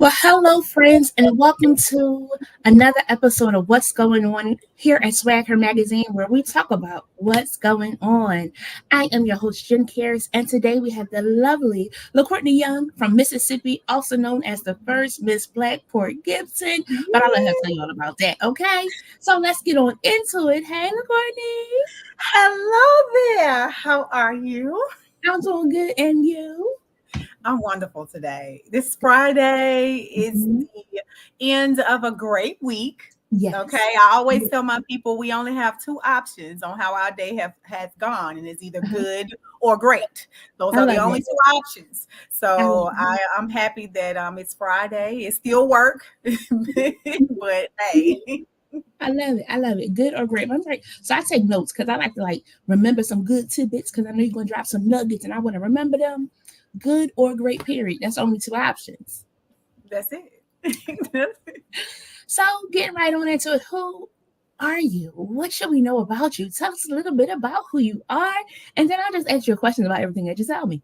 Well, hello, friends, and welcome to another episode of What's Going On here at SWAGHer Magazine, where we talk about what's going on. I am your host, Jen Cares, and today we have the lovely LeCourtney Young from Mississippi, also known as the first Ms Black Port Gibson. But I'll let her tell you all about that, okay? So let's get on into it. Hey, LeCourtney. Hello there. How are you? I'm doing good, and you? I'm wonderful today. This Friday is Mhm. the end of a great week. Okay. Yes. I always tell my people we only have two options on how our day has gone, and it's either Uh-huh. good or great. Those I are the love only it. two options. I love So it. I'm happy that it's Friday. It's still work, but hey. I love it. I love it. Good or great. I'm like, so I take notes because I like to remember some good tidbits because I know you're gonna drop some nuggets and I want to remember them. Good or great. Period. That's only two options. That's it. So getting right on into it. Who are you? What should we know about you? Tell us a little bit about who you are, and then I'll just ask you a question about everything that you tell me.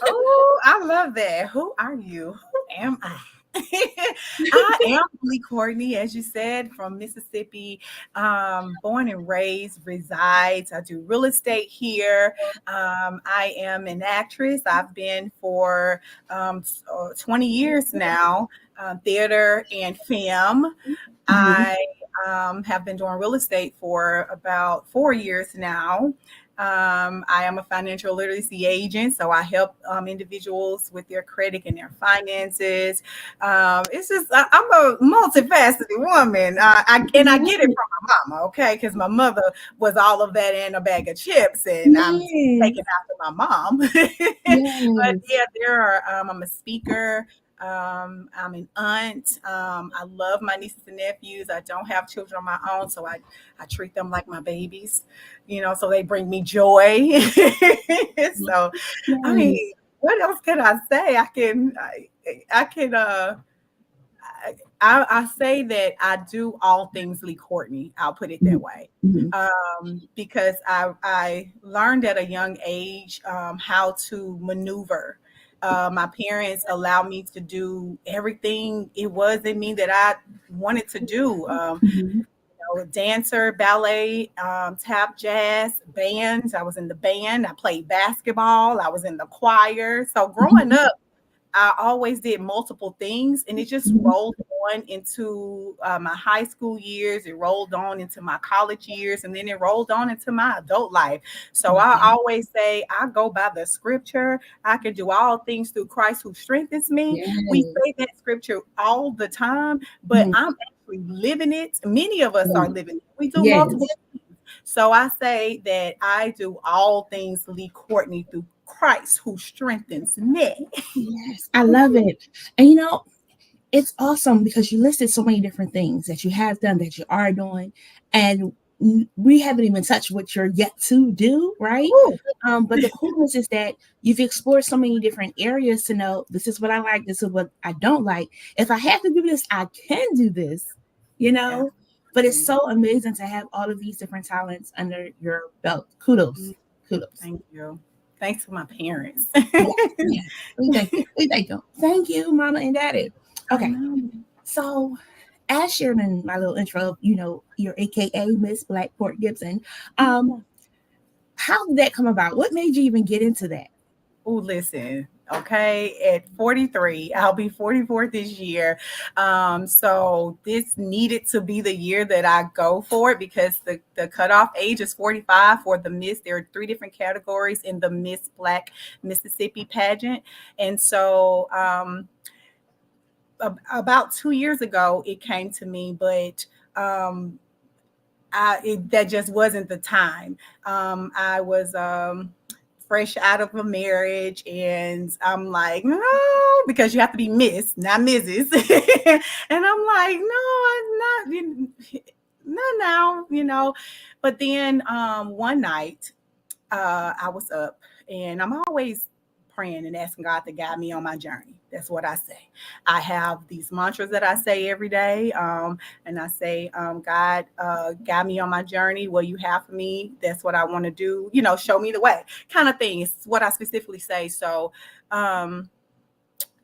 Oh, I love that. Who are you? Who am I? I am LeCourtney, as you said, from Mississippi, born and raised, resides. I do real estate here. I am an actress. I've been for 20 years now, theater and film. Mhm. I have been doing real estate for about 4 years now. I am a financial literacy agent, so I help individuals with their credit and their finances. It's just I'm a multifaceted woman, and I get it Love from my mama, okay? Because my mother was all of that and a bag of chips, and I'm it. taking after my mom. Yes. But Yes. yeah, I'm a speaker. I'm an aunt. I love my nieces and nephews. I don't have children of my own, so I treat them like my babies, so they bring me joy. So, I Yes. mean, what else can I say? I say that I do all things Lee Courtney. I'll put it that Mhm. way. Mhm. Because I learned at a young age how to maneuver. My parents allowed me to do everything it was in me that I wanted to do. Mhm. Dancer, ballet, tap, jazz, bands. I was in the band. I played basketball. I was in the choir. So growing Mhm. up, I always did multiple things, and it just Mhm. rolled on into my high school years. It rolled on into my college years, and then it rolled on into my adult life. So I Mhm. always say I go by the scripture. I can do all things through Christ who strengthens me. We Yes. say that scripture all the time, but Mhm. I'm actually living it. Many of us are Yes. living it. We do multiple Yes. things. So I say that I do all things Lee Courtney through Christ who strengthens me. Yes. I love it. And it's awesome because you listed so many different things that you have done, that you are doing, and we haven't even touched what you're yet to do, right? Ooh, But the coolness is that you've explored so many different areas to know this is what I like, this is what I don't like. If I have to do this, I can do this, you yeah. know? But it's so amazing to have all of these different talents under your belt. Kudos. Kudos. Thank you. Thanks to my parents. Yes, yes. We thank you. We thank you. Thank you, Mama and Daddy. I Okay. know. So, as shared in my little intro, you're AKA Miss Black Port Gibson. Um, how did that come about? What made you even get into that? Oh, listen. Okay, at 43, I'll be 44 this year. So this needed to be the year that I go for it because the cutoff age is 45 for the Miss. There are three different categories in the Miss Black Mississippi pageant. And so about 2 years ago, it came to me, but that just wasn't the time. I was fresh out of a marriage, and I'm like, no, because you have to be Miss, not Mrs. And I'm like, no, I'm not. No, now. But then one night, I was up, and I'm always praying and asking God to guide me on my journey. That's what I say. I have these mantras that I say every day, and I say, God, guide me on my journey. What you have for me, that's what I want to do. Show me the way, kind of thing. It's what I specifically say. So,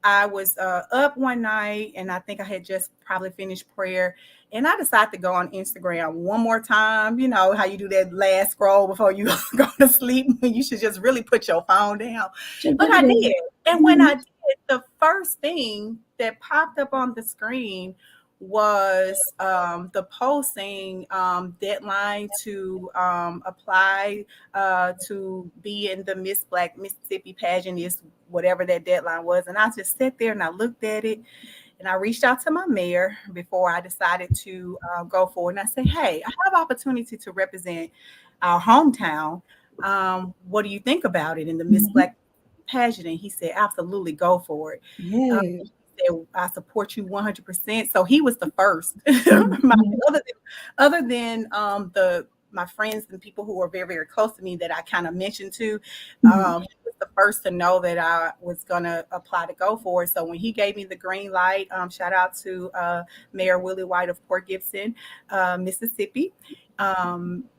I was up one night, and I think I had just probably finished prayer, and I decided to go on Instagram one more time. You know how you do that last scroll before you go to sleep, when you should just really put your phone down. But I did. And when I did, the first thing that popped up on the screen was the posting deadline to apply to be in the Miss Black Mississippi pageant is whatever that deadline was. And I just sat there and I looked at it, and I reached out to my mayor before I decided to go forward. And I said, hey, I have opportunity to represent our hometown. What do you think about it in the Miss Black pageant? And he said, absolutely, go for it. Yeah. I support you 100%. So he was the first. Other than the my friends and people who are very, very close to me that I kind of mentioned to, he was the first to know that I was gonna apply to go for it. So when he gave me the green light, shout out to Mayor Willie White of Port Gibson, Mississippi.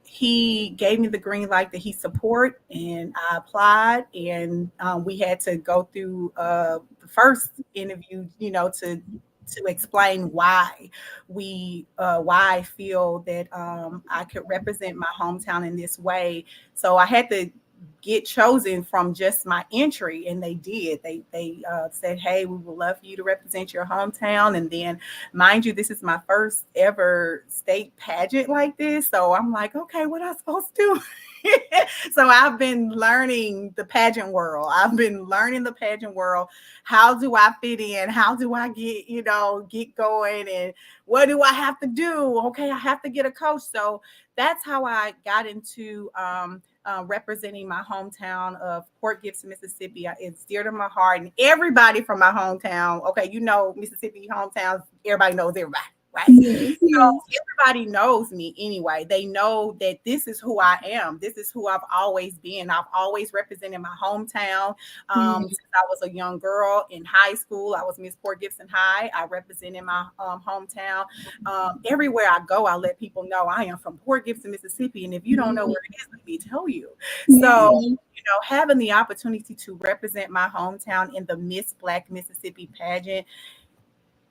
He gave me the green light that he support, and I applied, and we had to go through the first interview, you know, to explain why I feel that I could represent my hometown in this way. So I had to get chosen from just my entry, and they did. They said, hey, we would love for you to represent your hometown. And then, mind you, this is my first ever state pageant like this, so I'm like, okay, what am I supposed to do? So I've been learning the pageant world. How do I fit in? How do I get going? And what do I have to do? Okay, I have to get a coach. So that's how I got into representing my hometown of Port Gibson, Mississippi. It's dear to my heart, and everybody from my hometown. Okay, you know, Mississippi hometowns, everybody knows everybody, right? Yes, so everybody knows me anyway. They know that this is who I am. This is who I've always been. I've always represented my hometown. Since I was a young girl in high school, I was Miss Port Gibson High. I represented my hometown. Everywhere I go, I let people know I am from Port Gibson, Mississippi. And if you don't know where it is, let me tell you. So, you know, having the opportunity to represent my hometown in the Miss Black Mississippi pageant,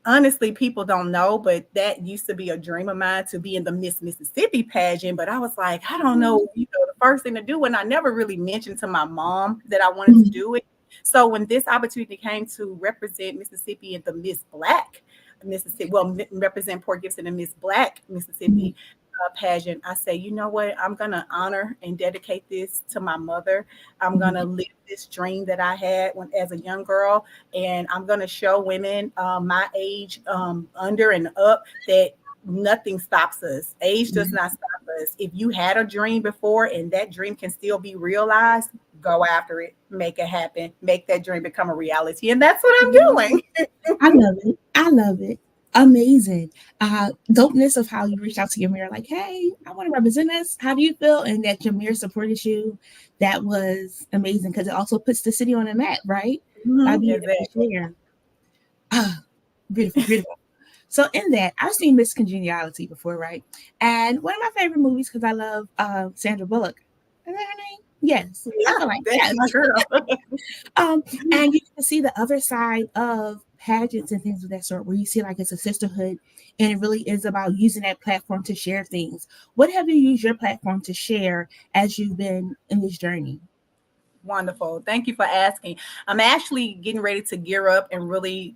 honestly, people don't know, but that used to be a dream of mine, to be in the Miss Mississippi pageant. But I was like, I don't know, the first thing to do. And I never really mentioned to my mom that I wanted to do it. So when this opportunity came to represent Mississippi in the Miss Black Mississippi, represent Port Gibson and Miss Black Mississippi pageant, I say, you know what? I'm going to honor and dedicate this to my mother. I'm going to live this dream that I had as a young girl, and I'm going to show women my age under and up that nothing stops us. Age does not stop us. If you had a dream before and that dream can still be realized, go after it, make it happen, make that dream become a reality. And that's what I'm doing. I love it. Amazing. Dopeness of how you reached out to your mayor, like, hey, I want to represent us. How do you feel? And that your mayor supported you. That was amazing, because it also puts the city on the map, right? By being able to share. Beautiful, beautiful. So in that, I've seen Miss Congeniality before, right? And one of my favorite movies, because I love Sandra Bullock. Is that her name? Yes. Yeah, I feel like that's my girl. And you can see the other side of pageants and things of that sort, where you see like it's a sisterhood, and it really is about using that platform to share things. What have you used your platform to share as you've been in this journey? Wonderful. Thank you for asking. I'm actually getting ready to gear up and really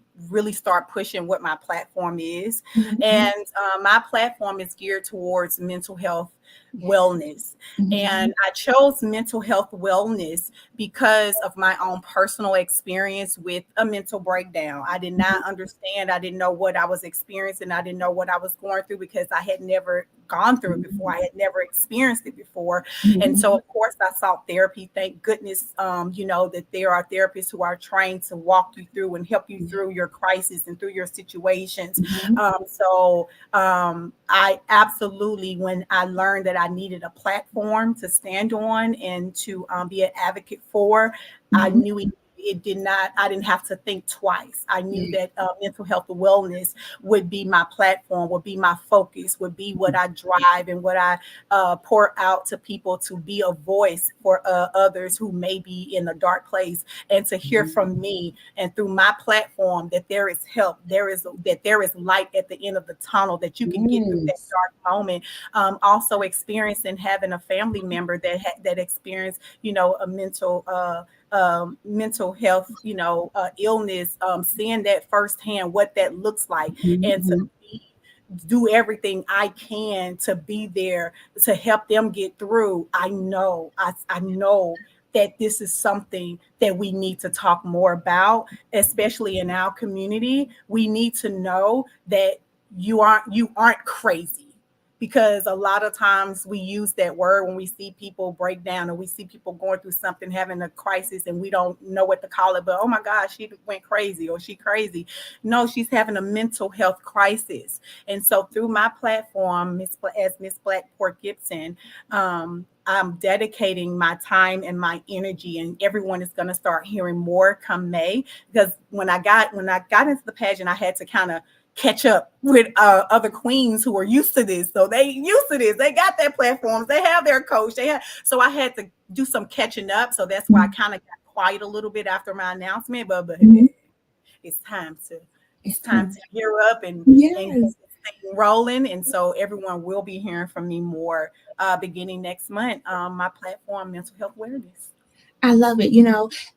start pushing what my platform is. And my platform is geared towards mental health wellness. And I chose mental health wellness because of my own personal experience with a mental breakdown. I did not understand. I didn't know what I was experiencing. I didn't know what I was going through, because I had never gone through it before. I had never experienced it before. And so, of course, I sought therapy. Thank goodness, that there are therapists who are trained to walk you through and help you through your crisis and through your situations. I absolutely, when I learned that I needed a platform to stand on and to be an advocate for, I knew immediately it did not, I didn't have to think twice. I knew that mental health and wellness would be my platform, would be my focus, would be what I drive and what I pour out to people, to be a voice for others who may be in a dark place, and to hear from me and through my platform that there is help, that there is light at the end of the tunnel, that you can get through that dark moment. Also experiencing having a family member that experienced, a mental health, illness, seeing that firsthand, what that looks like, and to do everything I can to be there to help them get through. I know that this is something that we need to talk more about, especially in our community. We need to know that you aren't crazy, because a lot of times we use that word when we see people break down, or we see people going through something, having a crisis, and we don't know what to call it. But oh my gosh, she went crazy, or she crazy. No, she's having a mental health crisis. And so through my platform, as Ms Black Port Gibson, I'm dedicating my time and my energy, and everyone is going to start hearing more come May. Because when I got into the pageant, I had to kind of catch up with other queens who are used to this. So they used to this. They got their platforms. They have their coach. So I had to do some catching up. So that's why I kind of got quiet a little bit after my announcement. But it's time to gear up and get this thing rolling. And so everyone will be hearing from me more beginning next month. My platform, Mental Health Awareness. I love it,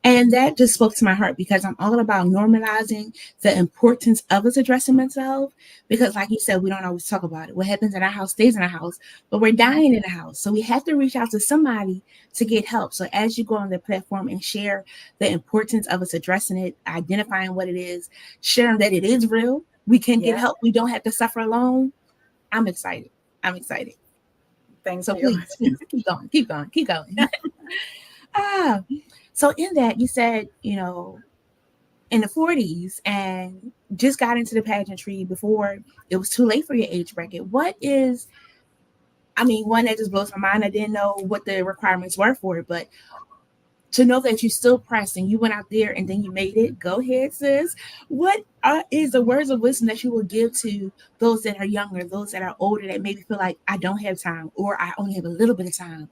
and that just spoke to my heart, because I'm all about normalizing the importance of us addressing mental health. Because like you said, we don't always talk about it. What happens in our house stays in our house, but we're dying in the house. So we have to reach out to somebody to get help. So as you go on the platform and share the importance of us addressing it, identifying what it is, sharing that it is real, we can get help. We don't have to suffer alone. I'm excited. Thank you. Please keep going. So in that, you said, in the 40s, and just got into the pageantry before it was too late for your age bracket. One that just blows my mind. I didn't know what the requirements were for it, but to know that you still pressed and you went out there and then you made it. Go ahead, sis. What is the words of wisdom that you will give to those that are younger, those that are older, that maybe feel like I don't have time, or I only have a little bit of time,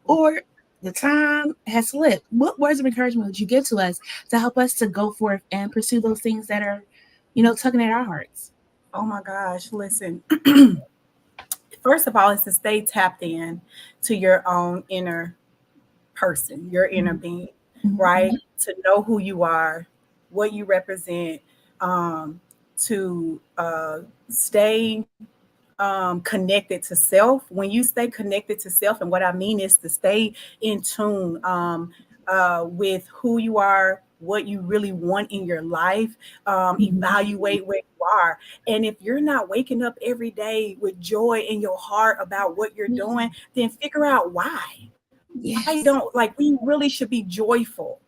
or the time has slipped? What words of encouragement would you give to us to help us to go forth and pursue those things that are, tugging at our hearts? Oh my gosh, listen. First of all, is to stay tapped in to your own inner person, your inner being, right? To know who you are, what you represent, to stay connected to self. When you stay connected to self, and what I mean is to stay in tune with who you are, what you really want in your life, evaluate where you are. And if you're not waking up every day with joy in your heart about what you're doing, then figure out why. Why don't, like, we really should be joyful.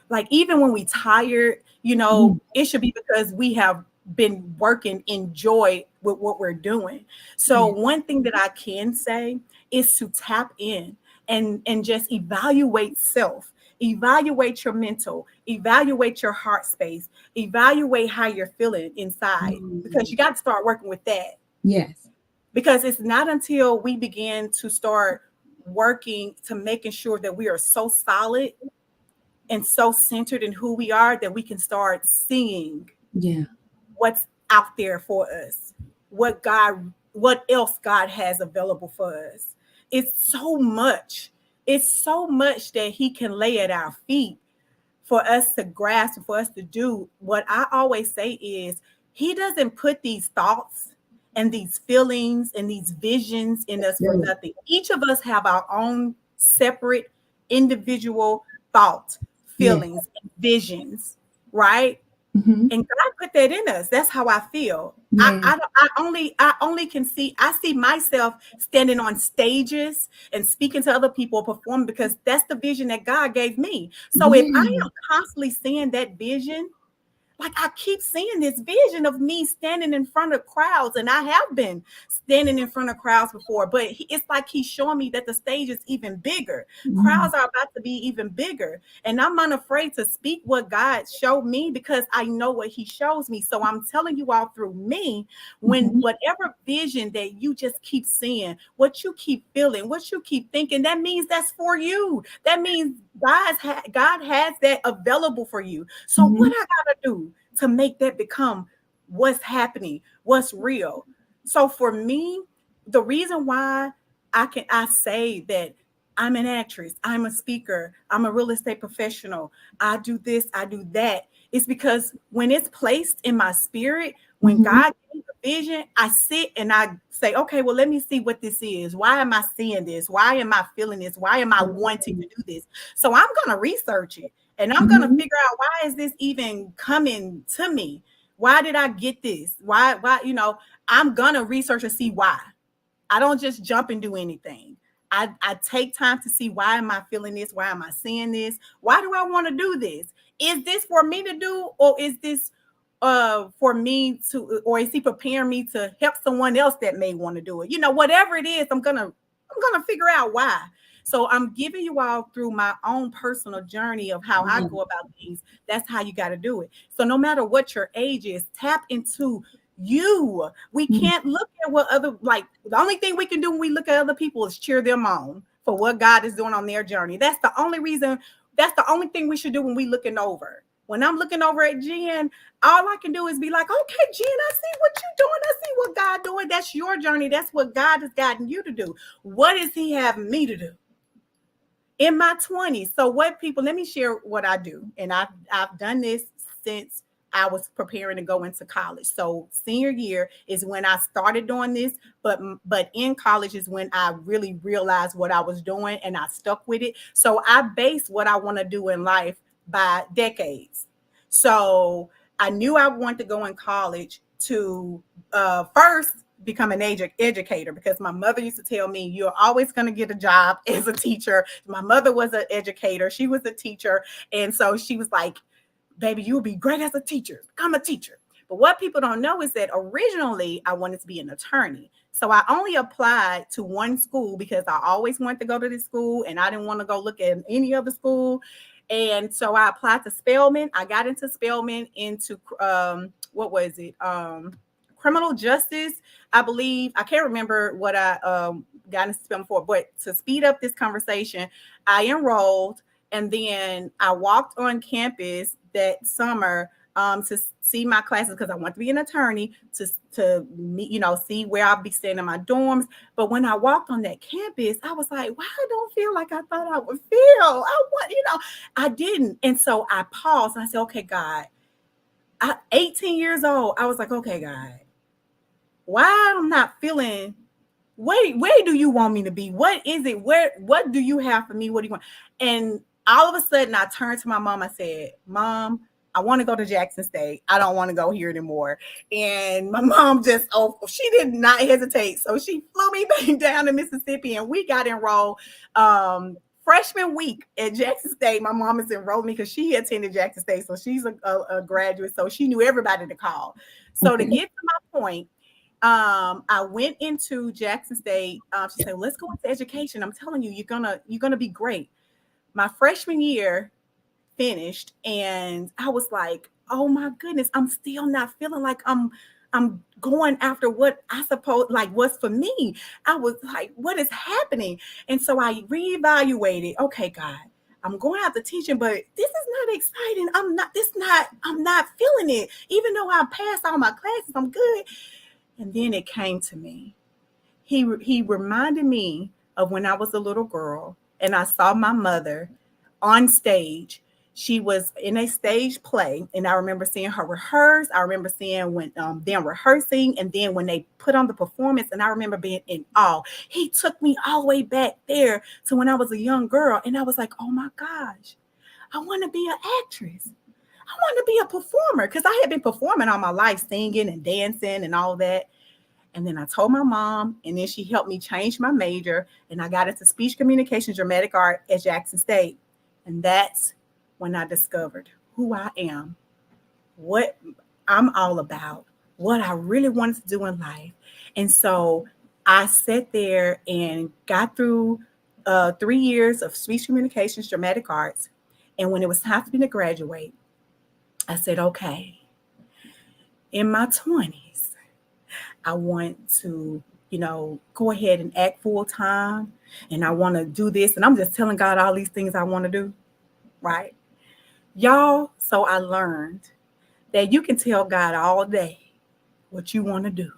Like, even when we tired, it should be because we have been working in joy with what we're doing. So one thing that I can say is to tap in and just evaluate self, evaluate your mental, evaluate your heart space, evaluate how you're feeling inside, because you got to start working with that. Yes. Because it's not until we begin to start working to making sure that we are so solid and so centered in who we are that we can start seeing what's out there for us, what else God has available for us. It's so much that he can lay at our feet for us to grasp, for us to do. What I always say is, he doesn't put these thoughts and these feelings and these visions in us for nothing. Each of us have our own separate individual thoughts, feelings, and visions, right? And God put that in us. That's how I feel. I only can see, I see myself standing on stages and speaking to other people, performing, because that's the vision that God gave me. So if I am constantly seeing that vision, Like I keep seeing this vision of me standing in front of crowds, and I have been standing in front of crowds before, but it's like he's showing me that the stage is even bigger. Crowds are about to be even bigger, and I'm unafraid to speak what God showed me because I know what he shows me. So I'm telling you all through me, when whatever vision that you just keep seeing, what you keep feeling, what you keep thinking, that means that's for you. That means God has that available for you. So what I gotta do to make that become what's happening, what's real? So for me, the reason why I say that I'm an actress, I'm a speaker, I'm a real estate professional, I do this, I do that, is because when it's placed in my spirit, when God gives the vision, I sit and I say, okay, well, let me see what this is. Why am I seeing this? Why am I feeling this? Why am I wanting to do this? So I'm going to research it, and I'm going to figure out, why is this even coming to me? Why did I get this? Why, I'm going to research and see why. I don't just jump and do anything. I take time to see, why am I feeling this? Why am I seeing this? Why do I want to do this? Is this for me to do, or is this for me to, or is he preparing me to help someone else that may want to do it? Whatever it is, I'm gonna figure out why. So I'm giving you all through my own personal journey of how I go about things. That's how you got to do it. So no matter what your age is, tap into you. We can't look at what the only thing we can do when we look at other people is cheer them on for what God is doing on their journey. That's the only reason. That's the only thing we should do when we looking over. When I'm looking over at Jen, all I can do is be like, okay, Jen, I see what you're doing. I see what God doing. That's your journey. That's what God has gotten you to do. What does he have me to do in my 20s? So let me share what I do. And I've done this since I was preparing to go into college. So senior year is when I started doing this, but in college is when I really realized what I was doing, and I stuck with it. So I base what I want to do in life by decades. So I knew I wanted to go in college to first become an educator, because my mother used to tell me, you're always going to get a job as a teacher. My mother was an educator. She was a teacher. And so she was like, baby, you'll be great as a teacher. Become a teacher. But what people don't know is that originally I wanted to be an attorney. So I only applied to one school because I always wanted to go to this school, and I didn't want to go look at any other school. And so I applied to Spelman. I got into Spelman into what was it? Criminal justice, I believe. I can't remember what I got into Spelman for, but to speed up this conversation, I enrolled, and then I walked on campus that summer to see my classes, because I want to be an attorney, to meet, see where I'll be staying in my dorms. But when I walked on that campus, I was like, wow, I don't feel like I thought I would feel. I didn't. And so I paused and I said, okay, God, 18 years old, I was like, okay, God, why I'm not feeling, where do you want me to be? What is it? What do you have for me? What do you want? And all of a sudden I turned to my mom. I said, Mom, I want to go to Jackson State. I don't want to go here anymore. And my mom she did not hesitate. So she flew me back down to Mississippi, and we got enrolled freshman week at Jackson State. My mom has enrolled me because she attended Jackson State. So she's a graduate. So she knew everybody to call. So to get to my point, I went into Jackson State. She said, let's go into education. I'm telling you, you're gonna be great. My freshman year finished, and I was like, oh my goodness, I'm still not feeling like I'm going after what I suppose, like, what's for me. I was like, what is happening? And so I reevaluated. Okay, God, I'm going after teaching, but this is not exciting. I'm not feeling it. Even though I passed all my classes, I'm good. And then it came to me. He reminded me of when I was a little girl, and I saw my mother on stage. She was in a stage play, and I remember seeing her rehearse. I remember seeing when them rehearsing, and then when they put on the performance, and I remember being in awe. He took me all the way back there to when I was a young girl, and I was like, oh my gosh, I want to be an actress. I want to be a performer, because I had been performing all my life, singing and dancing and all that. And then I told my mom, and then she helped me change my major, and I got into speech communications, dramatic art at Jackson State. And that's when I discovered who I am. what I'm all about, what I really wanted to do in life. And so I sat there and got through 3 years of speech communications, dramatic arts. And when it was time for me to graduate, I said, okay, in my 20s, I want to, go ahead and act full time. And I want to do this. And I'm just telling God all these things I want to do. Right. Y'all, so I learned that you can tell God all day what you want to do,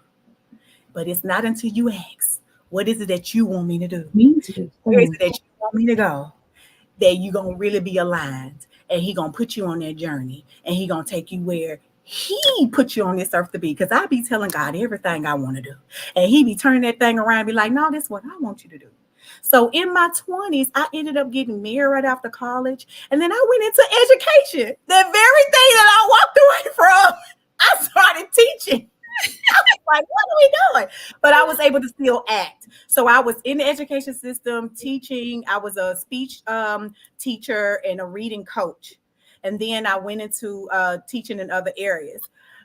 but it's not until you ask, what is it that you want me to do? Where is it that you want me to go? That you're going to really be aligned, and he going to put you on that journey, and he going to take you where he put you on this earth to be. Because I be telling God everything I want to do, and he be turning that thing around and be like, no, this is what I want you to do. So in my 20s, I ended up getting married right after college. And then I went into education. The very thing that I walked away from, I started teaching. I was like, what are we doing? But I was able to still act. So I was in the education system teaching. I was a speech teacher and a reading coach. And then I went into teaching in other areas.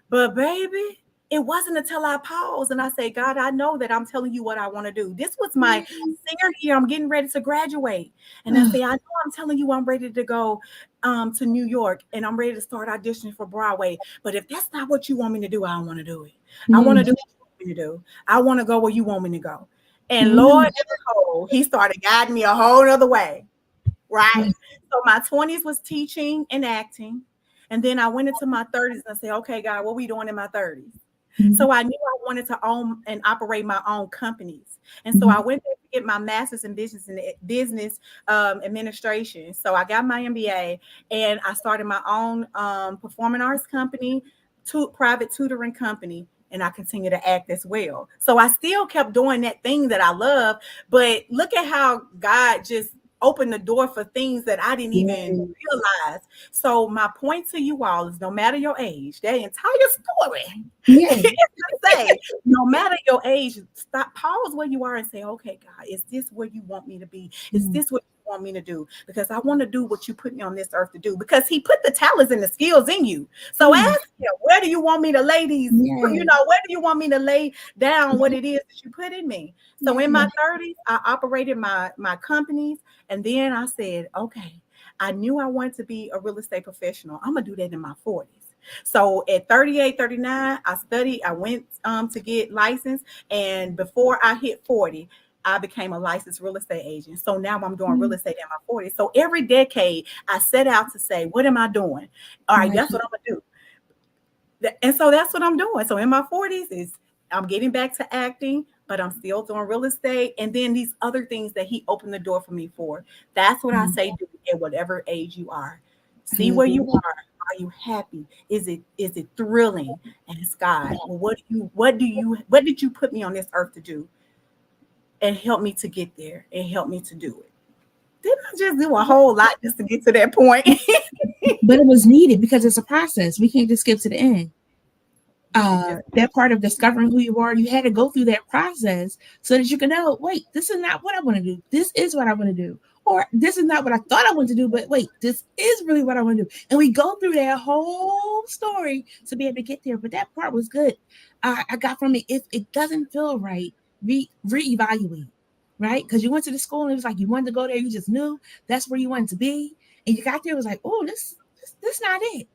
But baby, it wasn't until I paused and I said, God, I know that I'm telling you what I want to do. This was my senior year. I'm getting ready to graduate. And I say, I know I'm telling you I'm ready to go to New York and I'm ready to start auditioning for Broadway. But if that's not what you want me to do, I don't want to do it. I want to do what you want me to do. I want to go where you want me to go. And Lord, he started guiding me a whole other way. Right. So my 20s was teaching and acting. And then I went into my 30s and I said, okay, God, what are we doing in my 30s? So I knew I wanted to own and operate my own companies. And so I went there to get my master's in business administration. So I got my MBA and I started my own performing arts company, private tutoring company. And I continue to act as well. So I still kept doing that thing that I love. But look at how God just opened the door for things that I didn't even realize. So my point to you all is no matter your age, that entire story is to say, no matter your age, stop, pause where you are and say, okay, God, is this where you want me to be? Is this what you want me to do? Because I want to do what you put me on this earth to do, because he put the talents and the skills in you. So ask him, where do you want me to lay these, where do you want me to lay down what it is that you put in me? So in my 30s, I operated my companies. And then I said, okay, I knew I wanted to be a real estate professional. I'm going to do that in my 40s. So at 38, 39, I studied. I went to get licensed. And before I hit 40, I became a licensed real estate agent. So now I'm doing real estate in my 40s. So every decade, I set out to say, what am I doing? All right, that's what I'm going to do. And so that's what I'm doing. So in my 40s, I'm getting back to acting, but I'm still doing real estate. And then these other things that he opened the door for me for. That's what I say, do at whatever age you are. See where you are. Are you happy? Is it thrilling? Ask God, well, what did you put me on this earth to do? And help me to get there and help me to do it. Didn't I just do a whole lot just to get to that point? But it was needed because it's a process. We can't just skip to the end. That part of discovering who you are, you had to go through that process so that you can know, wait, this is not what I want to do. This is what I want to do. Or this is not what I thought I wanted to do, but wait, this is really what I want to do. And we go through that whole story to be able to get there. But that part was good. I got from it, if it doesn't feel right, reevaluate, right? Because you went to the school and it was like you wanted to go there. You just knew that's where you wanted to be. And you got there, it was like, oh, this not it.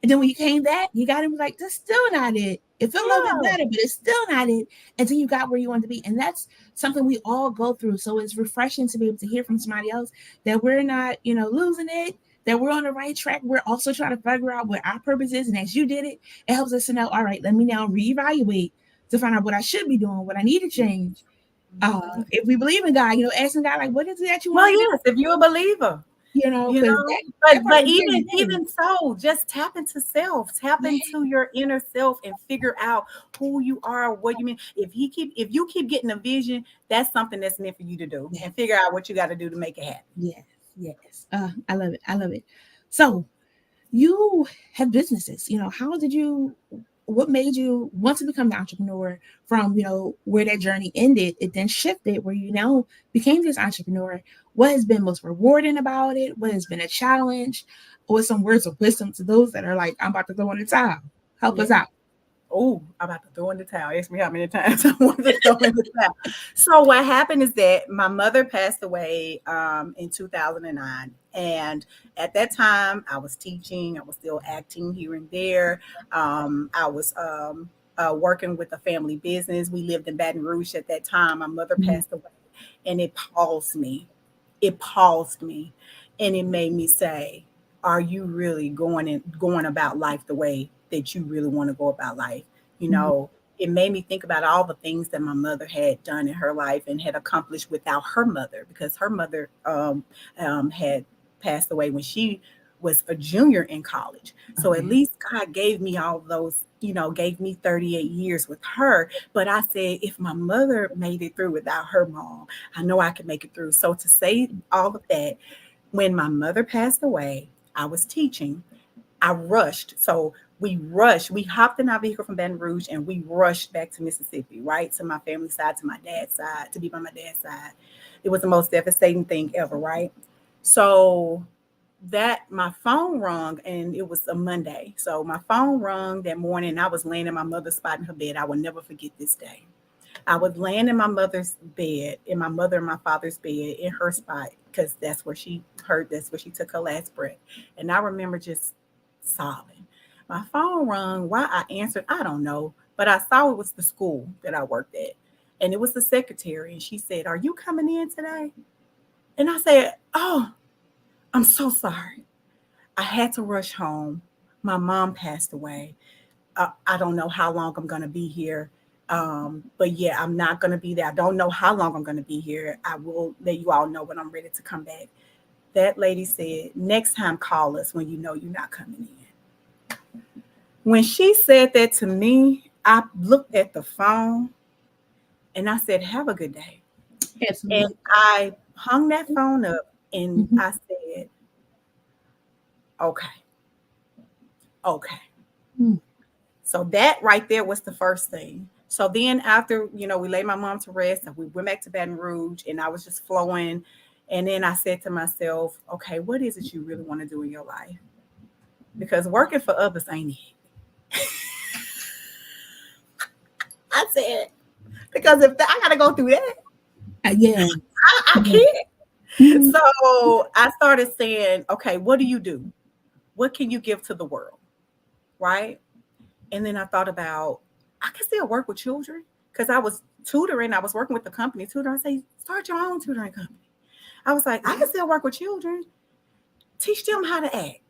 And then when you came back, you got him like, that's still not it. It felt a little bit better, but it's still not it. And then you got where you want to be. And that's something we all go through. So it's refreshing to be able to hear from somebody else that we're not, losing it, that we're on the right track. We're also trying to figure out what our purpose is. And as you did it, it helps us to know, all right, let me now reevaluate to find out what I should be doing, what I need to change. If we believe in God, asking God, like, what is it that you want to do? If you're a believer. But even so, just tap into self, tap into your inner self and figure out who you are, what you mean. If you keep getting a vision, that's something that's meant for you to do, and figure out what you got to do to make it happen. Yes. I love it. So you have businesses, how did you what made you want to become an entrepreneur from, where that journey ended? It then shifted where you now became this entrepreneur. What has been most rewarding about it? What has been a challenge? Or some words of wisdom to those that are like, I'm about to throw in the towel. Help us Yeah. out. Oh, I'm about to throw in the towel. Ask me how many times I want to throw in the towel. So what happened is that my mother passed away in 2009. And at that time, I was teaching. I was still acting here and there. I was working with a family business. We lived in Baton Rouge at that time. My mother Mhm. passed away. And it paused me. It paused me. And it made me say, are you really going about life the way that you really want to go about life? You Mhm. know, it made me think about all the things that my mother had done in her life and had accomplished without her mother, because her mother had passed away when she was a junior in college. So at Okay. least God gave me all those, gave me 38 years with her. But I said, if my mother made it through without her mom, I know I can make it through. So to say all of that, when my mother passed away, I was teaching. I rushed. So we hopped in our vehicle from Baton Rouge and we rushed back to Mississippi, right? To my family side, to my dad's side, to be by my dad's side. It was the most devastating thing ever, right? So that my phone rung, and it was a Monday. So my phone rung that morning. And I was laying in my mother's spot in her bed. I will never forget this day. I was laying in my mother's bed, in my mother and my father's bed, in her spot, because that's where she took her last breath. And I remember just sobbing. My phone rung. Why I answered, I don't know. But I saw it was the school that I worked at. And it was the secretary. And she said, are you coming in today? And I said, oh, I'm so sorry. I had to rush home. My mom passed away. I don't know how long I'm going to be here. But yeah, I'm not going to be there. I don't know how long I'm going to be here. I will let you all know when I'm ready to come back. That lady said, next time call us when you know you're not coming in. When she said that to me, I looked at the phone and I said, have a good day. And Absolutely. I hung that phone up and Mhm. I said, okay, okay. Mm. So that right there was the first thing. So then after, we laid my mom to rest and we went back to Baton Rouge and I was just flowing. And then I said to myself, okay, what is it you really want to do in your life? Because working for others ain't it. I said, because if I got to go through that, Yeah. I Yeah. can't. Mhm. So I started saying, okay, what do you do? What can you give to the world? Right. And then I thought about, I can still work with children because I was tutoring. I was working with the company tutor. I say, start your own tutoring company. I was like, I can still work with children. Teach them how to act.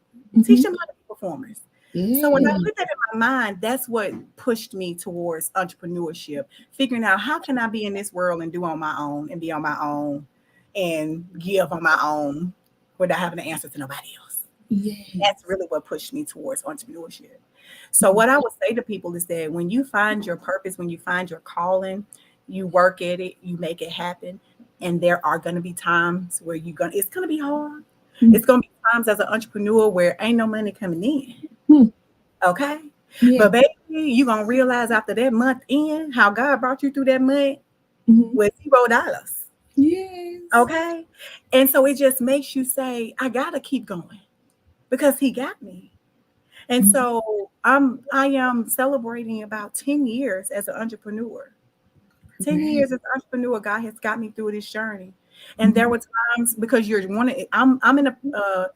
Teach Mhm. them how to be performers. So when I Yeah. put that in my mind, that's what pushed me towards entrepreneurship, figuring out how can I be in this world and do on my own and be on my own and give on my own without having to answer to nobody else. Yes. That's really what pushed me towards entrepreneurship. So what I would say to people is that when you find your purpose, when you find your calling, you work at it, you make it happen. And there are going to be times where it's going to be hard. Mhm. It's going to be times as an entrepreneur where ain't no money coming in. Mhm. Okay. Yeah. But baby, you're going to realize after that month in how God brought you through that month Mhm. with $0. Yes. Okay. And so it just makes you say, I got to keep going because he got me. And Mhm. so I am celebrating about 10 years as an entrepreneur. 10 Right. years as an entrepreneur, God has got me through this journey. And there Mhm. were times because I'm in a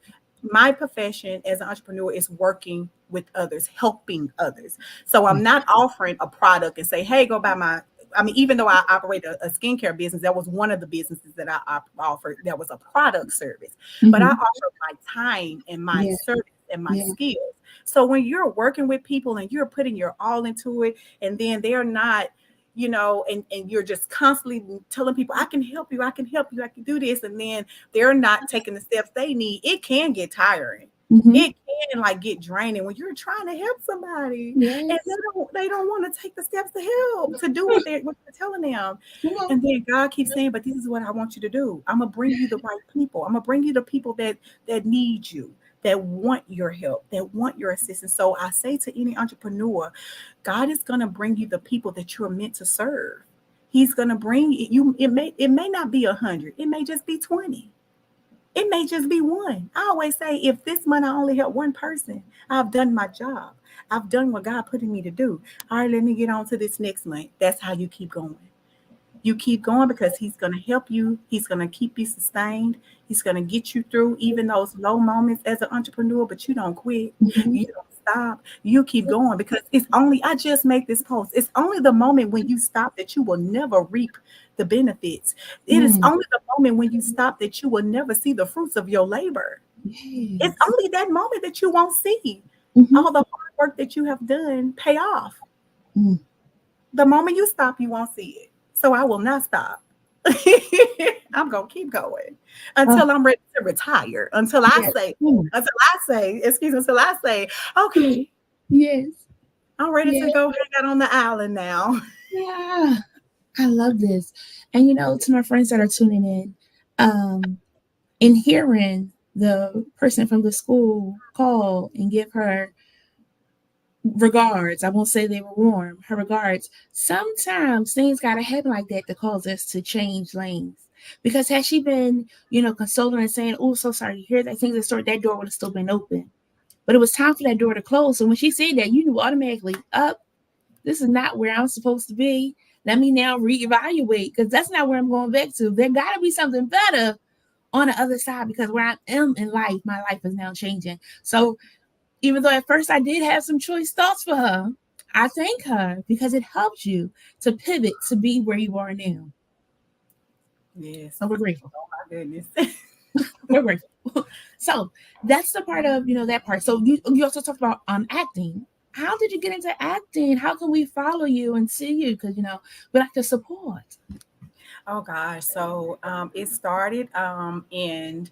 my profession as an entrepreneur is working with others, helping others. So I'm Right. not offering a product and say, hey, go buy my. I mean, even though I operate a skincare business, that was one of the businesses that I offered. That was a product service, but I Mhm. offer my time and my Yeah. service and my Yeah. skills. So when you're working with people and you're putting your all into it, and then they're not, and you're just constantly telling people, I can help you, I can help you, I can do this. And then they're not taking the steps they need. It can get tiring. Mhm. It can like get draining when you're trying to help somebody and Yes. they don't want to take the steps to help, to do what you're telling them. Come on. And then God keeps saying, but this is what I want you to do. I'm gonna bring you the right people. I'm gonna bring you the people that need you. that want your help, that want your assistance. So I say to any entrepreneur, God is going to bring you the people that you're meant to serve. He's going to bring you. It may not be 100. It may just be 20. It may just be one. I always say, if this month I only help one person, I've done my job. I've done what God put in me to do. All right, let me get on to this next month. That's how you keep going. You keep going because He's going to help you. He's going to keep you sustained. He's going to get you through even those low moments as an entrepreneur, but you don't quit. Mhm. You don't stop. You keep going because it's only, I just make this post. It's only the moment when you stop that you will never reap the benefits. It is Mm. only the moment when you stop that you will never see the fruits of your labor. It's Yes. only that moment that you won't see Mhm. all the hard work that you have done pay off. Mm. The moment you stop, you won't see it. So I will not stop. I'm gonna keep going Oh, until I'm ready to retire. yes. Mm. Until I say, okay, Yes. I'm ready to Yes. go hang out on the island now. Yeah. I love this. And to my friends that are tuning in hearing the person from the school call and give her regards, I won't say they were warm, her regards. Sometimes things got to happen like that to cause us to change lanes. Because had she been, consoling and saying, "Oh, so sorry to hear that," things that sort, that door would have still been open. But it was time for that door to close. So when she said that, you knew automatically, up, this is not where I'm supposed to be. Let me now reevaluate because that's not where I'm going back to. There got to be something better on the other side because where I am in life, my life is now changing. So even though at first I did have some choice thoughts for her, I thank her because it helped you to pivot to be where you are now. Yes. So we're grateful. Oh my goodness. We're grateful. So that's the part of that part. So you also talked about acting. How did you get into acting? How can we follow you and see you? Because we like to support. Oh gosh. So it started in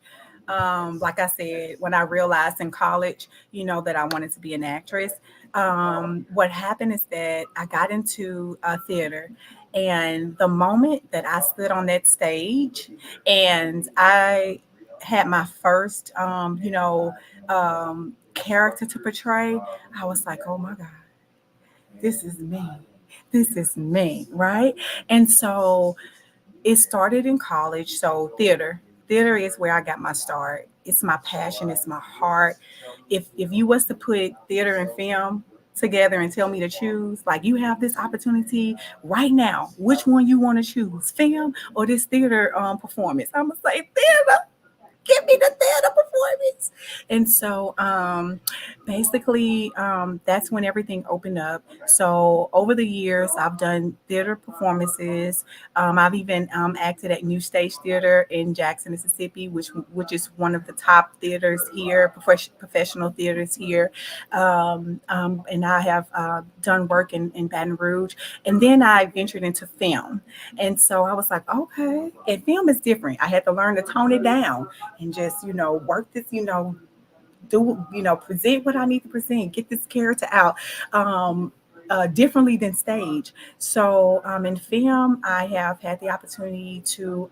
like I said, when I realized in college, that I wanted to be an actress. What happened is that I got into theater. And the moment that I stood on that stage and I had my first, character to portray, I was like, oh my God, this is me. This is me, right? And so it started in college. So theater is where I got my start. It's my passion. It's my heart. If you was to put theater and film together and tell me to choose, like you have this opportunity right now, which one you want to choose, film or this theater performance? I'm gonna say theater. Give me the theater performance. And so basically, that's when everything opened up. So over the years, I've done theater performances. I've even acted at New Stage Theater in Jackson, Mississippi, which is one of the top theaters here, professional theaters here. And I have done work in Baton Rouge. And then I ventured into film. And so I was like, okay, and film is different. I had to learn to tone it down and just, work this, do, present what I need to present, get this character out. Differently than stage. So in film, I have had the opportunity to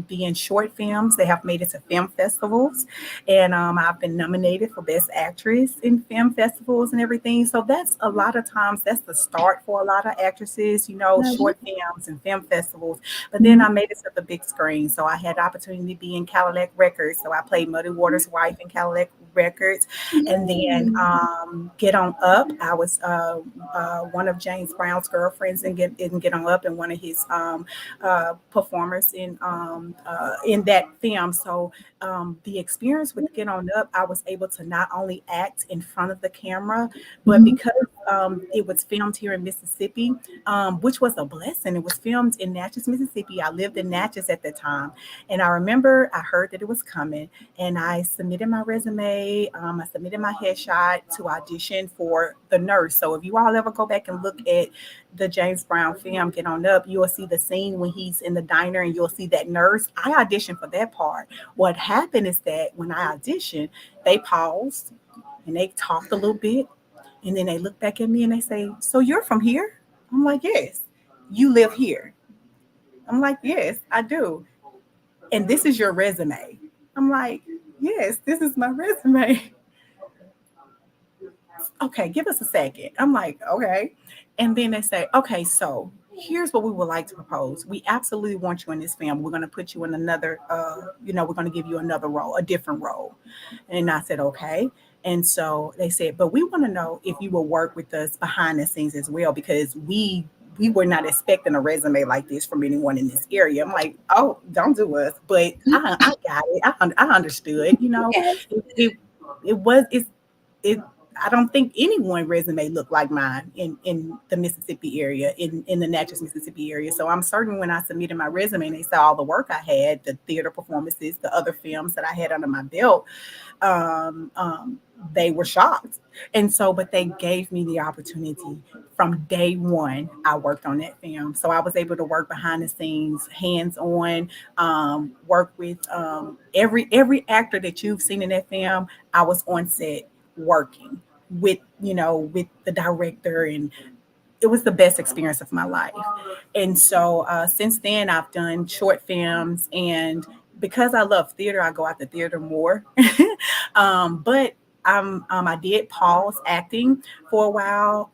be in short films. They have made it to film festivals, and I've been nominated for Best Actress in film festivals and everything. So that's a lot of times that's the start for a lot of actresses, Mhm. short films and film festivals. But then I made it to the big screen, so I had the opportunity to be in Cadillac Records. So I played Muddy Waters' wife in Cadillac Records, and then Yay. Get On Up. I was one of James Brown's girlfriends in Get On Up and one of his performers in that film. So the experience with Get On Up, I was able to not only act in front of the camera, but Mhm. because it was filmed here in Mississippi, which was a blessing. It was filmed in Natchez, Mississippi. I lived in Natchez at the time. And I remember I heard that it was coming and I submitted my resume. I submitted my headshot to audition for the nurse. So if you all ever go back and look at the James Brown film, Get On Up, you'll see the scene when he's in the diner and you'll see that nurse. I auditioned for that part. What happened is that when I auditioned, they paused and they talked a little bit. And then they look back at me and they say, so you're from here? I'm like, yes. You live here? I'm like, yes, I do. And this is your resume. I'm like, yes, this is my resume. okay, give us a second. I'm like, okay. And then they say, okay, so here's what we would like to propose. We absolutely want you in this film. We're going to put you in another, we're going to give you another role, a different role. And I said, okay. And so they said, but we want to know if you will work with us behind the scenes as well, because we were not expecting a resume like this from anyone in this area. I'm like, oh, don't do us. But I got it. I understood, Yes. it, it was, it, I don't think anyone resume looked like mine in the Mississippi area, in the Natchez, Mississippi area. So I'm certain when I submitted my resume and they saw all the work I had, the theater performances, the other films that I had under my belt, um, um, they were shocked. And so, but they gave me the opportunity from day one. I worked on that film. So I was able to work behind the scenes, hands on, work with every actor that you've seen in that film. I was on set working with, with the director, and it was the best experience of my life. And so since then, I've done short films, and because I love theater, I go out to theater more. But I did pause acting for a while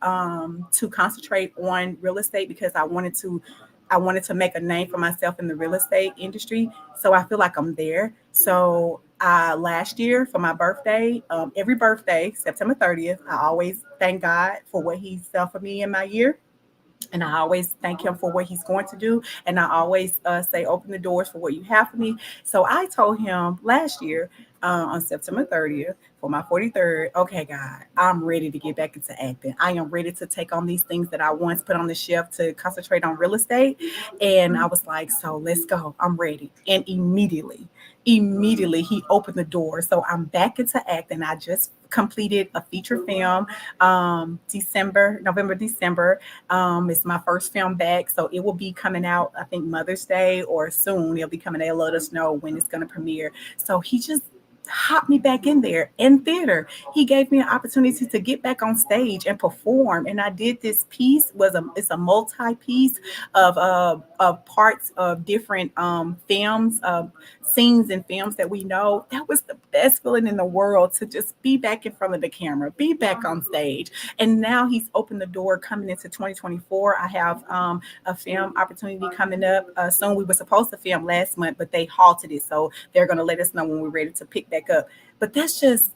to concentrate on real estate, because I wanted to make a name for myself in the real estate industry. So I feel like I'm there. So last year for my birthday, every birthday, September 30th, I always thank God for what He's done for me in my year. And I always thank Him for what He's going to do. And I always say, open the doors for what you have for me. So I told Him last year on September 30th for my 43rd, okay, God, I'm ready to get back into acting. I am ready to take on these things that I once put on the shelf to concentrate on real estate. And I was like, so let's go. I'm ready. And immediately He opened the door. So I'm back into acting. I just completed a feature film November, December. It's my first film back, so it will be coming out, I think, Mother's Day or soon. It'll be coming. They'll let us know when it's going to premiere. So He just hopped me back in there in theater. He gave me an opportunity to get back on stage and perform, and I did this piece. It's a multi piece of parts of different films, scenes and films that we know. That was the best feeling in the world, to just be back in front of the camera, be back on stage. And now He's opened the door coming into 2024. I have a film opportunity coming up soon. We were supposed to film last month, but they halted it. So they're going to let us know when we're ready to pick back up. But that's just,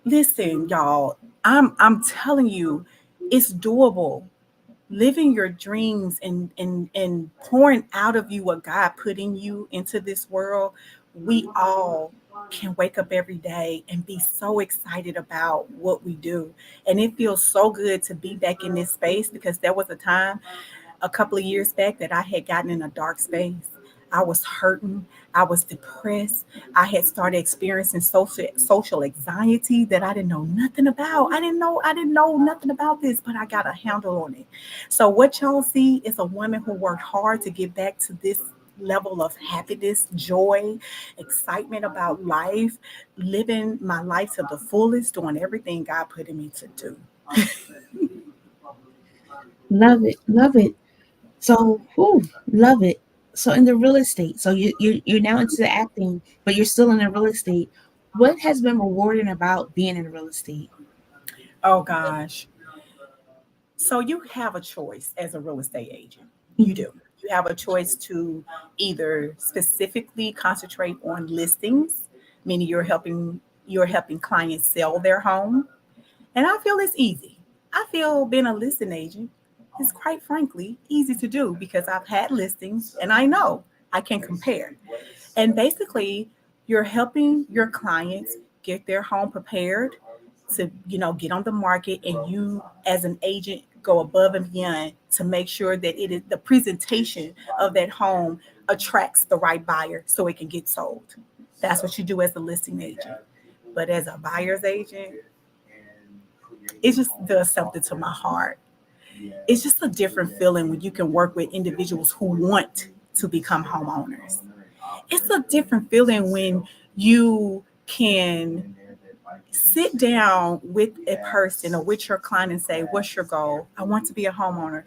listen, y'all, I'm telling you, it's doable. Living your dreams and pouring out of you what God put in you into this world. We all can wake up every day and be so excited about what we do. And it feels so good to be back in this space, because there was a time a couple of years back that I had gotten in a dark space. I was hurting. I was depressed. I had started experiencing social anxiety that I didn't know nothing about. I didn't know nothing about this, but I got a handle on it. So what y'all see is a woman who worked hard to get back to this level of happiness, joy, excitement about life, living my life to the fullest, doing everything God put in me to do. Love it. Love it. So, love it. So, in the real estate, so you're now into the acting, but you're still in the real estate. What has been rewarding about being in real estate? Oh gosh. So you have a choice as a real estate agent. You Mhm. do. You have a choice to either specifically concentrate on listings, meaning you're helping clients sell their home. And I feel it's easy. I feel being a listing agent is, quite frankly, easy to do, because I've had listings and I know I can compare. And basically, you're helping your clients get their home prepared to, get on the market, and you as an agent go above and beyond to make sure that it is the presentation of that home attracts the right buyer so it can get sold. That's what you do as a listing agent. But as a buyer's agent, it just does something to my heart. It's just a different feeling when you can work with individuals who want to become homeowners. It's a different feeling when you can sit down with a person or with your client and say, what's your goal? I want to be a homeowner.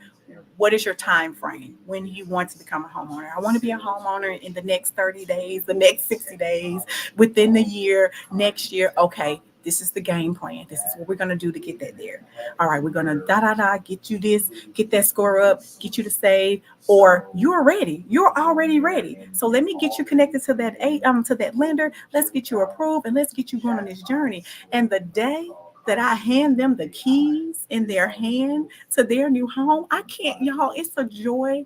What is your time frame when you want to become a homeowner? I want to be a homeowner in the next 30 days, the next 60 days, within the year, next year. Okay, This is the game plan. This is what we're gonna do to get that there. All right, we're gonna da da da get you this, get that score up, get you to save, or you're ready. You're already ready. So let me get you connected to that lender. Let's get you approved and let's get you going on this journey. And the day that I hand them the keys in their hand to their new home, I can't, y'all. It's a joy.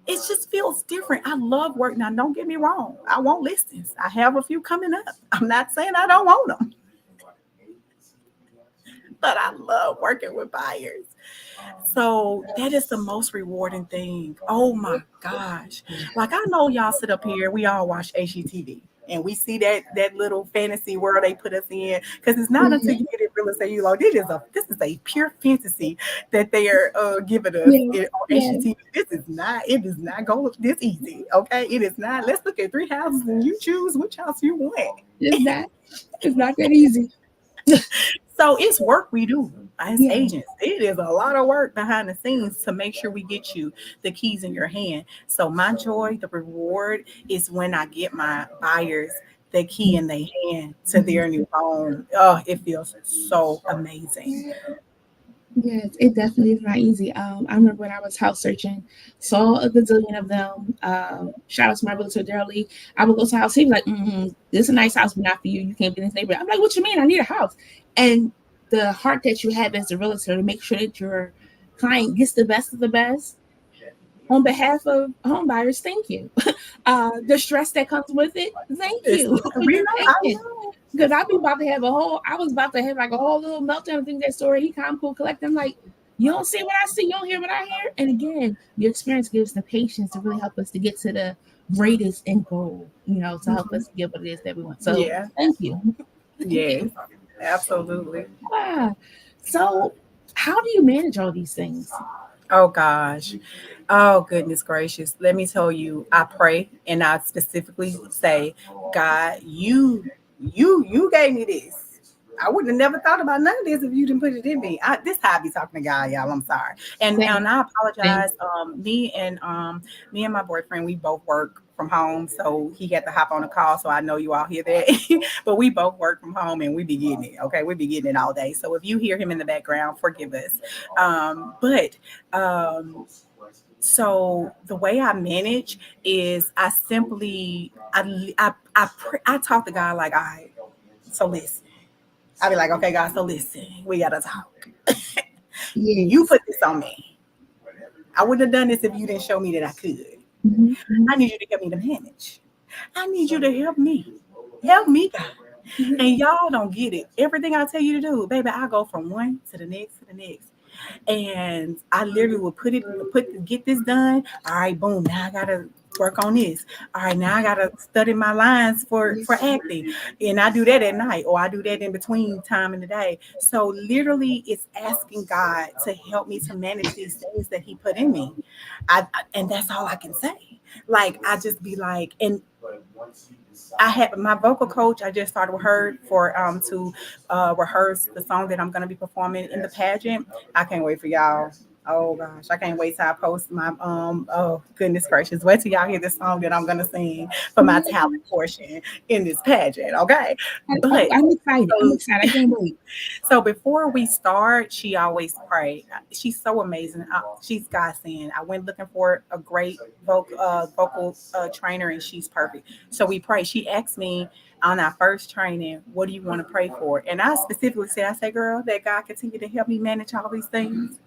It just feels different. I love work. Now, don't get me wrong. I want listings. I have a few coming up. I'm not saying I don't want them, but I love working with buyers. So that is the most rewarding thing. Oh my gosh. Like I know y'all sit up here, we all watch HGTV. And we see that little fantasy world they put us in, because it's not until you get in real estate you like this is a pure fantasy that they are giving us Yeah, on yeah, HGTV. It does not go this easy. Okay, it is not. Let's look at 3 houses and you choose which house you want. it's not. It's not that easy. So it's work we do as Yeah, agents. It is a lot of work behind the scenes to make sure we get you the keys in your hand. So my joy, the reward is when I get my buyers the key in their hand to their new home. Oh, it feels so amazing. yes, it definitely is not easy. I remember when I was house searching, saw a gazillion of them. Shout out to my realtor, Daryl. I would go to a house. He was like, "This is a nice house, but not for you. You can't be in this neighborhood." I'm like, "What you mean? I need a house." And the heart that you have as a realtor to make sure that your client gets the best of the best on behalf of home buyers, thank you. The stress that comes with it, thank It's, you for we your know, I patience. know. Because I was about to have like a whole little meltdown. I think that story, he calm, cool, collect. I'm like, you don't see what I see, you don't hear what I hear. And again, your experience gives the patience to really help us to get to the greatest end goal, to help Mhm. us get what it is that we want. So Yeah, thank you. Thank yes, you. absolutely. Ah, so how do you manage all these things? Oh gosh. Oh goodness gracious. Let me tell you, I pray and I specifically say, God, you gave me this. I wouldn't have never thought about none of this if you didn't put it in me. This how I be talking to God, y'all. I'm sorry. And Same, and I same. apologize. Me and my boyfriend, we both work from home. So he had to hop on a call. So I know you all hear that. But we both work from home and we be getting it. Okay. We be getting it all day. So if you hear him in the background, forgive us. But so the way I manage is I talk to God like, all right, so listen. I be like, okay, God, so listen, we gotta talk. You Yes. put this on me. I wouldn't have done this if you didn't show me that I could. Hmm, I need you to help me to manage. I need you to help me. Help me, God. hmm. And y'all don't get it. Everything I tell you to do, baby, I go from one to the next to the next. And I literally would get this done. All right, boom. Now I gotta work on this. All right, now I gotta study my lines for Yes. acting, and I do that at night, or I do that in between time in the day. So literally, it's asking God to help me to manage these things that He put in me. And that's all I can say. Like I just be like, and I had my vocal coach. I just started with her for to rehearse the song that I'm going to be performing in the pageant. I can't wait for y'all. Oh gosh, I can't wait till I post my oh goodness gracious. Wait till y'all hear the song that I'm gonna sing for my talent portion in this pageant, okay? But I'm excited. I'm so excited. I can't wait. so before we start, she always pray. She's so amazing. She's God sent. I went looking for a great vocal trainer, and she's perfect. So we pray. She asked me on our first training, "What do you want to pray for?" And I specifically said, "I say, girl, that God continue to help me manage all these things."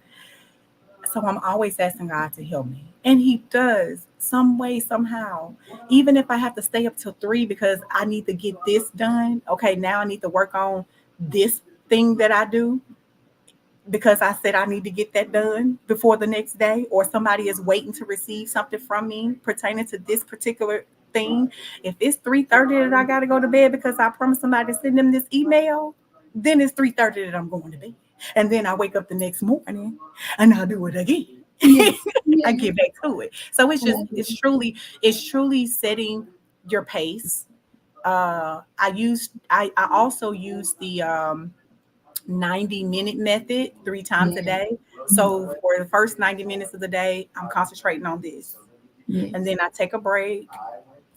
So I'm always asking God to help me, and He does some way, somehow. Even if I have to stay up till 3 because I need to get this done. Okay, now I need to work on this thing that I do because I said I need to get that done before the next day, or somebody is waiting to receive something from me pertaining to this particular thing. If it's 3:30 that I got to go to bed because I promised somebody to send them this email, then it's 3:30 that I'm going to bed. And then I wake up the next morning and I'll do it again. Yes. I Yes. get back to it. So it's I just love it. it's truly setting your pace. I also use the 90-minute method 3 times a Yeah. day. So for the first 90 minutes of the day, I'm concentrating on this. Yes. And then I take a break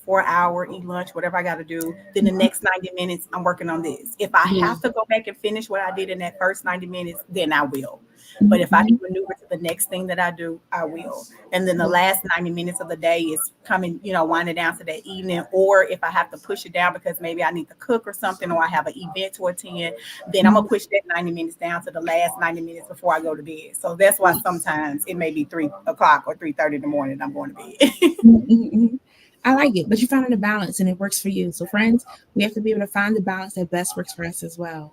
for an hour, eat lunch, whatever I got to do. Then the next 90 minutes, I'm working on this. If I have to go back and finish what I did in that first 90 minutes, then I will. But if I need to maneuver to the next thing that I do, I will. And then the last 90 minutes of the day is coming, winding down to that evening. Or if I have to push it down because maybe I need to cook or something, or I have an event to attend, then I'm going to push that 90 minutes down to the last 90 minutes before I go to bed. So that's why sometimes it may be 3 o'clock or 3:30 in the morning I'm going to bed. I like it, but you're finding a balance and it works for you. So friends, we have to be able to find the balance that best works for us as well.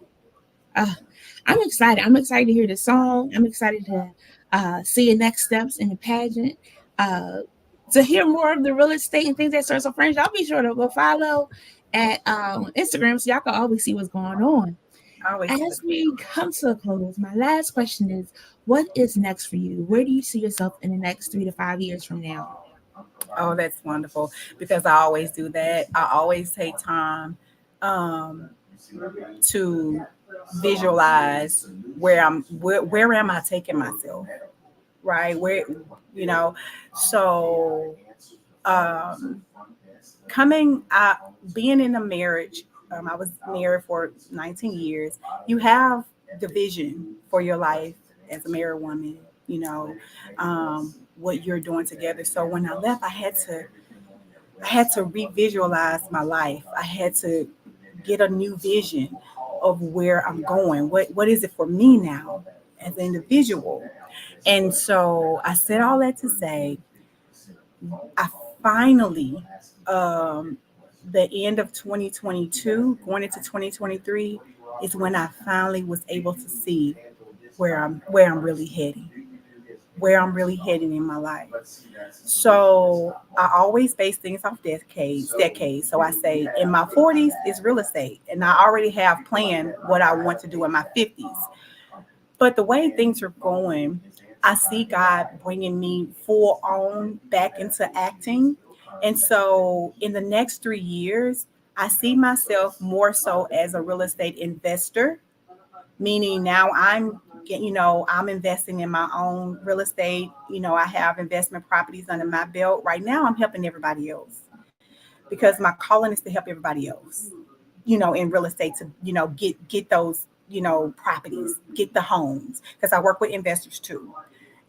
I'm excited. I'm excited to hear the song. I'm excited to see your next steps in the pageant. To hear more of the real estate and things that sort. So friends, y'all be sure to go follow at Instagram so y'all can always see what's going on. As we come to a close, my last question is, what is next for you? Where do you see yourself in the next 3 to 5 years from now? Oh, that's wonderful, because I always do that. I always take time to visualize where am I taking myself, right? Where, so coming out, being in a marriage, I was married for 19 years. You have the vision for your life as a married woman, what you're doing together. So when I left, I had to revisualize my life. I had to get a new vision of where I'm going. What is it for me now as an individual? And so I said all that to say, I finally, the end of 2022, going into 2023, is when I finally was able to see where I'm really heading. Where I'm really heading in my life. So I always base things off decades. So I say in my 40s is real estate, and I already have planned what I want to do in my 50s. But the way things are going, I see God bringing me full on back into acting. And so in the next 3 years, I see myself more so as a real estate investor, meaning now I'm investing in my own real estate. I have investment properties under my belt. Right now, I'm helping everybody else because my calling is to help everybody else, in real estate to, get those, properties, get the homes, because I work with investors too.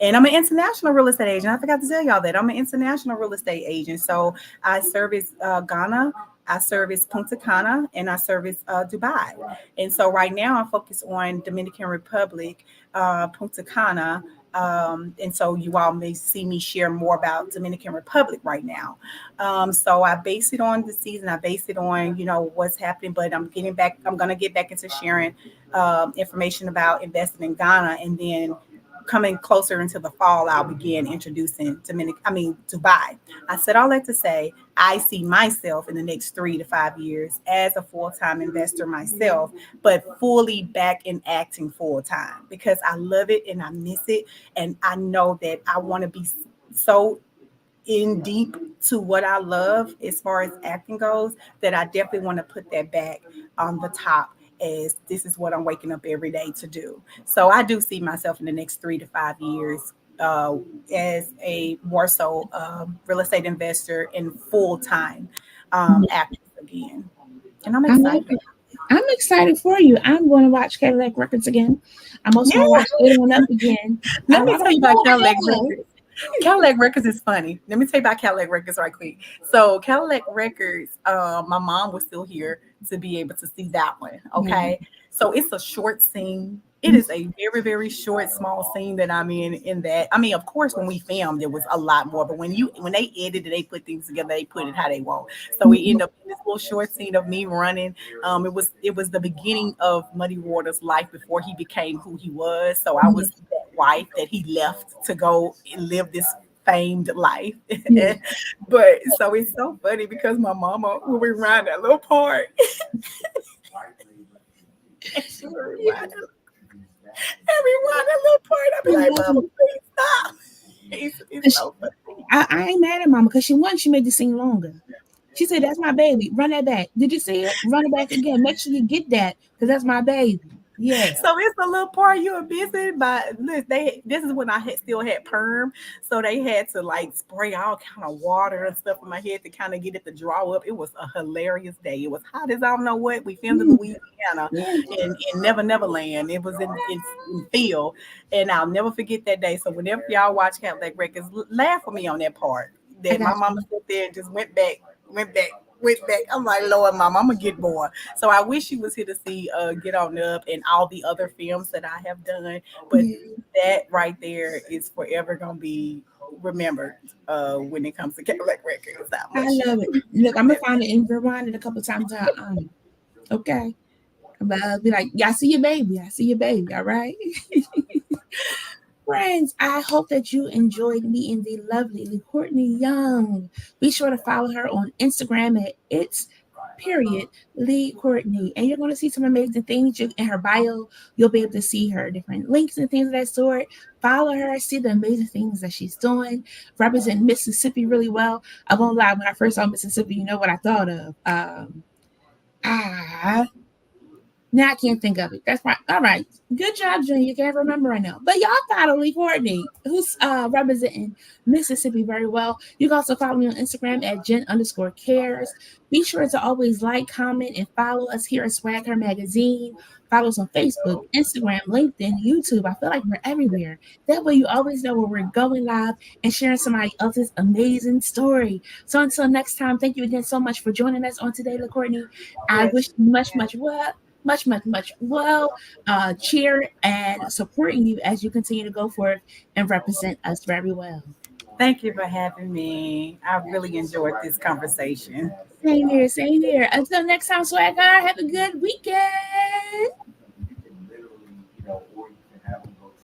And I'm an international real estate agent. I forgot to tell y'all that I'm an international real estate agent. So I service Ghana, I service Punta Cana, and I service Dubai. And so right now I'm focused on Dominican Republic, Punta Cana. And so you all may see me share more about Dominican Republic right now. So I base it on the season. I base it on, what's happening, but I'm going to get back into sharing information about investing in Ghana, and then coming closer into the fall, I'll begin introducing Dubai. I said all that to say, I see myself in the next 3 to 5 years as a full-time investor myself, but fully back in acting full-time, because I love it and I miss it. And I know that I want to be so in deep to what I love as far as acting goes, that I definitely want to put that back on the top, as this is what I'm waking up every day to do. So I do see myself in the next 3 to 5 years as a more so real estate investor and full-time actress again. And I'm excited. I'm excited for you. I'm going to watch Cadillac Records again. I'm also going to watch It On Up again. Let me tell you about Cadillac Records. Cadillac Records is funny. Let me tell you about Cadillac Records right quick. So Cadillac Records, my mom was still here to be able to see that one. Okay. Mm-hmm. So it's a short scene. It is a very, very short, small scene that I'm in that. I mean, of course, when we filmed, there was a lot more, but when they edited, they put things together, they put it how they want. So we end up in this little short scene of me running. It was the beginning of Muddy Waters' life before he became who he was. So I was that wife that he left to go and live this famed life. But so it's so funny because my mama, when we ran that little part, and she would rewind that little part, I'd be like, Mama, please stop. It's so funny. I ain't mad at Mama, because she made the scene longer. She said, that's my baby. Run that back. Did you see it? Run it back again. Make sure you get that, because that's my baby. Yeah. So it's a little part you were busy, but look, this is when still had perm, so they had to like spray all kind of water and stuff in my head to kind of get it to draw up. It was a hilarious day. It was hot as I don't know what. We filmed in Mm, Louisiana yeah. in Neverland. It was in Phil, and I'll never forget that day. So whenever y'all watch Cadillac Records, laugh with me on that part. I That my got mama you. sat there and just went back. Went back. I'm like, Lord, Mom, I'm gonna get more. So I wish she was here to see Get On Up and all the other films that I have done. But Yeah, that right there is forever gonna be remembered when it comes to Cadillac Records. How I much she love it. Look, I'm gonna find it and rewind it a couple times. Okay. But I'll be like, yeah, I see your baby. I see your baby. All right. Friends, I hope that you enjoyed meeting the lovely LeCourtney Young. Be sure to follow her on Instagram at it's period Lee Courtney, and you're going to see some amazing things in her bio. You'll be able to see her different links and things of that sort. Follow her, see the amazing things that she's doing. Represent Mississippi really well. I won't lie, when I first saw Mississippi, you know what I thought of? Ah, now I can't think of it. That's right. All right. Good job, Junior. You can't remember right now. But y'all thought of Courtney, who's representing Mississippi very well. You can also follow me on Instagram at Jen_cares. Be sure to always like, comment, and follow us here at SWAGHer Magazine. Follow us on Facebook, Instagram, LinkedIn, YouTube. I feel like we're everywhere. That way you always know where we're going live and sharing somebody else's amazing story. So until next time, thank you again so much for joining us on today, Courtney. I Yes. wish you much well, much cheer and supporting you as you continue to go forth and represent us very well. Thank you for having me. I really enjoyed this conversation. Same here, same here. Until next time, Swagger, have a good weekend.